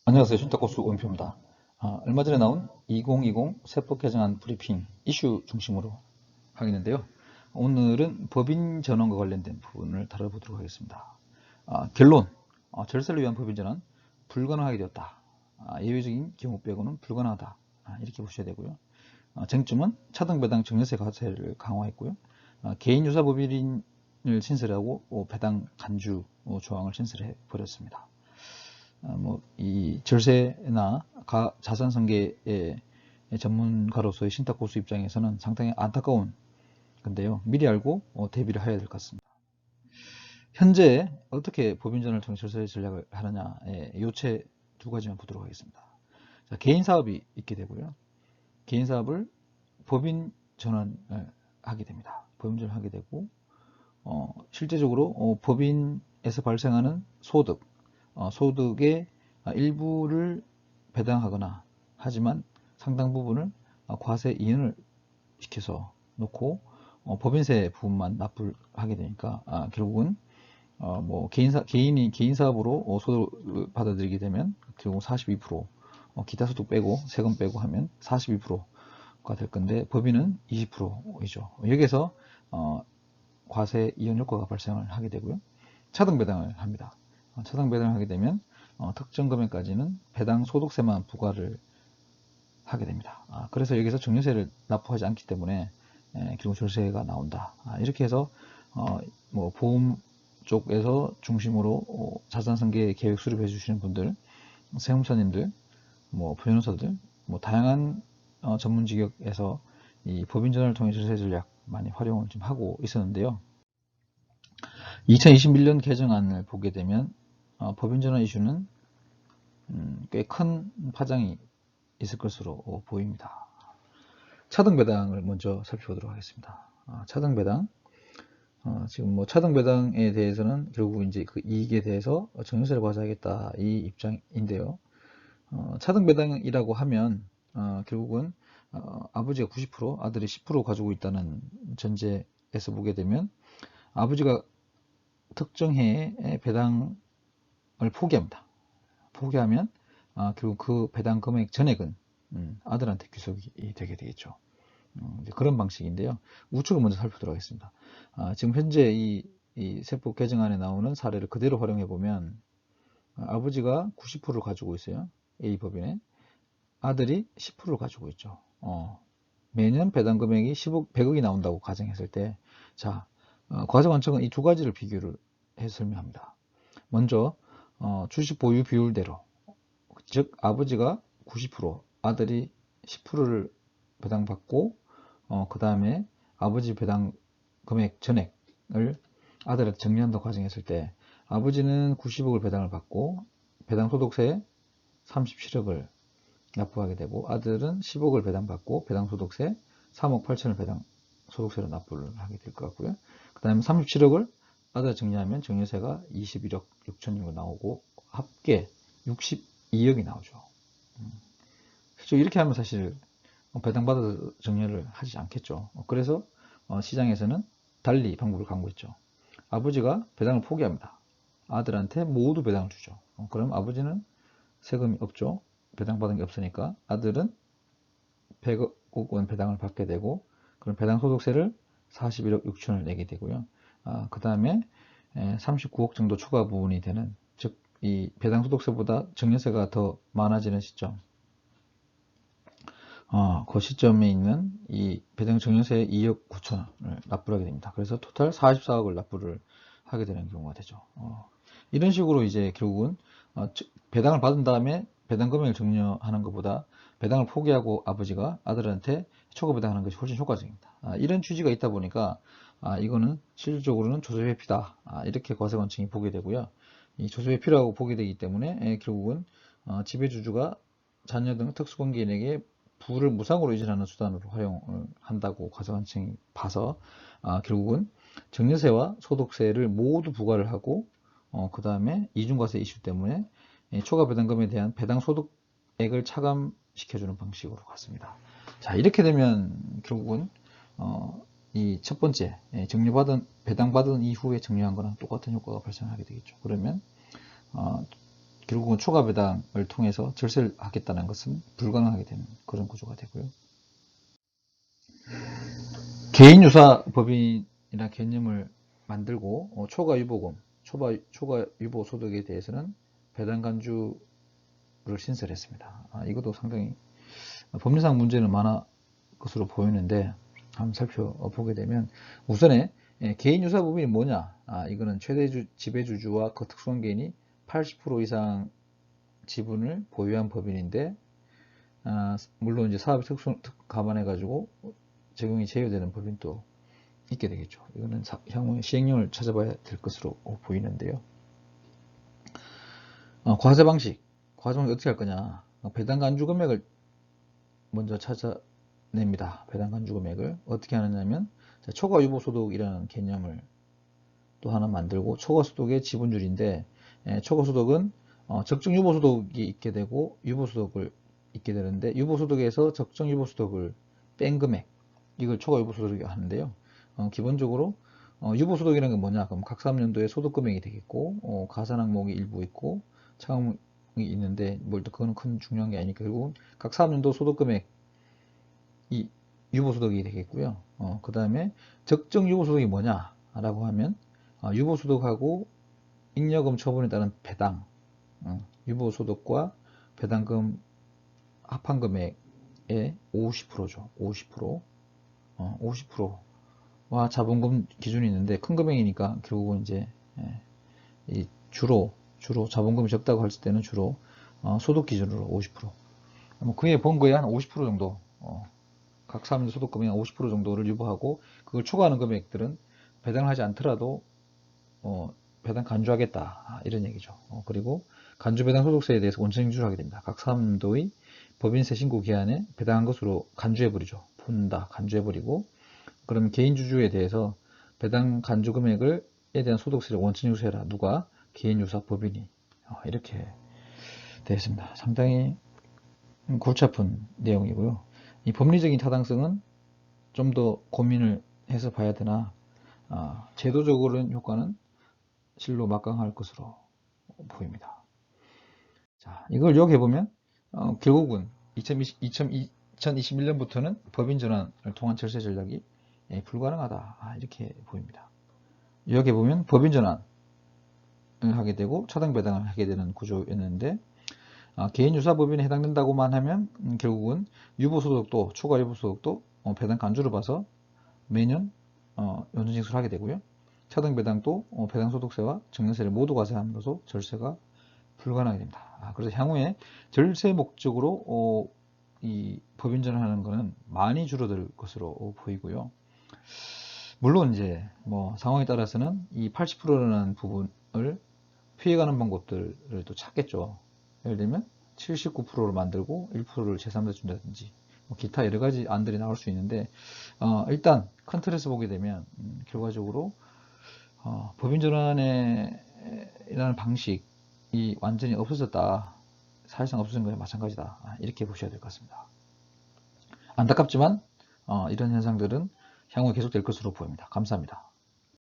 안녕하세요. 신탁고수 원표입니다. 얼마 전에 나온 2020 세법 개정안 브리핑 이슈 중심으로 하겠는데요. 오늘은 법인 전환과 관련된 부분을 다뤄보도록 하겠습니다. 결론, 절세를 위한 법인 전환 불가능하게 되었다. 예외적인 경우 빼고는 불가능하다. 이렇게 보셔야 되고요. 쟁점은 차등배당 증여세 과세를 강화했고요. 개인 유사 법인을 신설하고 배당 간주 조항을 신설해 버렸습니다. 이 절세나 자산 승계의 전문가로서의 신탁고수 입장에서는 상당히 안타까운 건데요. 미리 알고 대비를 해야 될 것 같습니다. 현재 어떻게 법인전을 통해 절세 전략을 하느냐의 요체 두 가지만 보도록 하겠습니다. 자, 개인 사업이 있게 되고요. 개인 사업을 법인 전환을 하게 됩니다. 법인 전환을 하게 되고 실제적으로 법인에서 발생하는 소득의 일부를 배당하거나 하지만 상당 부분을 과세 이연을 시켜서 놓고 법인세 부분만 납부를 하게 되니까 결국은 개인이 개인 사업으로 소득을 받아들이게 되면 결국 42% 기타 소득 빼고 세금 빼고 하면 42%가 될 건데 법인은 20%이죠. 여기에서 과세 이연 효과가 발생을 하게 되고요. 차등 배당을 합니다. 차등 배당을 하게 되면 특정 금액까지는 배당 소득세만 부과를 하게 됩니다. 그래서 여기서 증여세를 납부하지 않기 때문에 결국 절세가 나온다. 이렇게 해서 보험 쪽에서 중심으로 자산 승계 계획 수립해 주시는 분들, 세무사님들, 변호사들, 다양한 전문 직역에서 이 법인 전환을 통해 절세 전략 많이 활용을 좀 하고 있었는데요. 2021년 개정안을 보게 되면 법인 전환 이슈는 꽤 큰 파장이 있을 것으로 보입니다. 차등 배당을 먼저 살펴보도록 하겠습니다. 차등 배당. 지금 차등 배당에 대해서는 결국 이제 그 이익에 대해서 증여세를 과세하겠다 이 입장인데요. 차등 배당이라고 하면 결국은 아버지가 90% 아들이 10% 가지고 있다는 전제에서 보게 되면 아버지가 특정 해에 배당을 포기합니다. 포기하면 결국 그 배당 금액 전액은 아들한테 귀속이 되게 되겠죠. 그런 방식인데요. 우측을 먼저 살펴보도록 하겠습니다. 지금 현재 이 세법 개정안에 나오는 사례를 그대로 활용해 보면 아버지가 90%를 가지고 있어요. A 법인에. 아들이 10%를 가지고 있죠. 매년 배당 금액이 100억이 나온다고 가정했을 때, 자, 과세관청은 이 두 가지를 비교를 해서 설명합니다. 먼저 주식 보유 비율대로, 즉 아버지가 90%, 아들이 10%를 배당받고 그 다음에 아버지 배당 금액 전액을 아들한테 정리한다고 가정했을 때 아버지는 90억을 배당을 받고 배당 소득세 37억을 납부하게 되고 아들은 10억을 배당받고 배당 소득세 3억 8천을 배당 소득세로 납부를 하게 될 것 같고요. 그 다음에 37억을 아들 정리하면 증여세가 21억 6천 정도 나오고 합계 62억이 나오죠. 그렇죠. 이렇게 하면 사실 배당받아서 정리를 하지 않겠죠. 그래서 시장에서는 달리 방법을 강구했죠. 아버지가 배당을 포기합니다. 아들한테 모두 배당을 주죠. 그럼 아버지는 세금이 없죠. 배당받은 게 없으니까 아들은 100억 원 배당을 받게 되고 그럼 배당 소득세를 41억 6천을 내게 되고요. 그 다음에 39억 정도 추가 부분이 되는 즉 이 배당 소득세보다 증여세가 더 많아지는 시점 그 시점에 있는 이 배당 증여세 2억 9천을 납부를 하게 됩니다. 그래서 토탈 44억을 납부를 하게 되는 경우가 되죠. 이런 식으로 이제 결국은 배당을 받은 다음에 배당 금액을 증여하는 것보다 배당을 포기하고 아버지가 아들한테 초과 배당하는 것이 훨씬 효과적입니다. 이런 취지가 있다 보니까 이거는 실질적으로는 조세회피다. 이렇게 과세관청이 보게 되고요. 이 조세회피라고 보게 되기 때문에 결국은 지배주주가 자녀 등 특수관계인에게 부를 무상으로 이전하는 수단으로 활용을 한다고 과세관청이 봐서 결국은 증여세와 소득세를 모두 부과를 하고 그 다음에 이중과세 이슈 때문에 초과 배당금에 대한 배당 소득액을 차감시켜주는 방식으로 갔습니다. 자, 이렇게 되면 결국은 이 첫 번째 배당받은 이후에 정리한 거랑 똑같은 효과가 발생하게 되겠죠. 그러면 결국은 초과 배당을 통해서 절세를 하겠다는 것은 불가능하게 되는 그런 구조가 되고요. 개인유사 법인이라는 개념을 만들고 초과 유보금, 초과 유보 소득에 대해서는 배당 간주를 신설했습니다. 이것도 상당히 법리상 문제는 많아 것으로 보이는데 한번 살펴보게 되면 우선에 개인 유사 법인이 뭐냐? 이거는 최대 지배주주와 그 특수관계인이 80% 이상 지분을 보유한 법인인데 물론 이제 사업이 감안해 가지고 적용이 제외되는 법인도 있게 되겠죠. 이거는 향후 시행령을 찾아봐야 될 것으로 보이는데요. 과세 방식 어떻게 할 거냐? 배당 간주 금액을 먼저 찾아냅니다. 배당 간주 금액을 어떻게 하느냐면 초과 유보 소득이라는 개념을 또 하나 만들고 초과 소득의 지분율인데 초과 소득은 적정 유보 소득이 있게 되고 유보 소득을 있게 되는데 유보 소득에서 적정 유보 소득을 뺀 금액 이걸 초과 유보 소득이라고 하는데요. 기본적으로 유보 소득이라는 게 뭐냐? 그럼 각 3년도에 소득 금액이 되겠고 가산 항목이 일부 있고 차항목이 있는데 뭘 그거는 큰 중요한 게 아니니까 결국은 각 3년도 소득 금액 이 유보소득이 되겠고요. 그 다음에 적정 유보소득이 뭐냐라고 하면 유보소득하고 잉여금 처분에 따른 배당, 유보소득과 배당금 합한 금액의 50%죠. 50%, 50%와 자본금 기준이 있는데 큰 금액이니까 결국은 이제 주로 자본금이 적다고 할 때는 주로 소득 기준으로 50%. 그에 본 거에 한 50% 정도. 각 사업자 소득 금액 50% 정도를 유보하고 그걸 초과하는 금액들은 배당을 하지 않더라도 배당 간주하겠다 이런 얘기죠. 그리고 간주 배당 소득세에 대해서 원천 징수를 하게 됩니다. 각 사업도의 법인세 신고 기한에 배당한 것으로 간주해버리죠. 푼다 간주해버리고 그러면 개인 주주에 대해서 배당 간주 금액에 대한 소득세를 원천 징수해라. 누가? 개인 유사 법인이. 이렇게 되어 있습니다. 상당히 골치 아픈 내용이고요. 이 법리적인 타당성은 좀 더 고민을 해서 봐야 되나 제도적으로는 효과는 실로 막강할 것으로 보입니다. 자, 이걸 요약해 보면 결국은 2021년부터는 법인 전환을 통한 절세 전략이 불가능하다 이렇게 보입니다. 요약해 보면 법인 전환을 하게 되고 차등 배당을 하게 되는 구조였는데 개인 유사 법인에 해당된다고만 하면 결국은 유보소득도 초과 유보소득도 배당 간주를 봐서 매년 연전징수를 하게 되고요. 차등 배당도 배당 소득세와 증여세를 모두 과세함으로써 절세가 불가능하게 됩니다. 그래서 향후에 절세 목적으로 이 법인 전환하는 것은 많이 줄어들 것으로 보이고요. 물론 이제 뭐 상황에 따라서는 이 80%라는 부분을 피해가는 방법들을 또 찾겠죠. 예를 들면 79%를 만들고 1%를 제3자 준다든지 기타 여러 가지 안들이 나올 수 있는데 일단 큰 틀에서 보게 되면 결과적으로 법인 전환이라는 방식이 완전히 없어졌다. 사실상 없어진 것과 마찬가지다. 이렇게 보셔야 될 것 같습니다. 안타깝지만 이런 현상들은 향후에 계속될 것으로 보입니다. 감사합니다.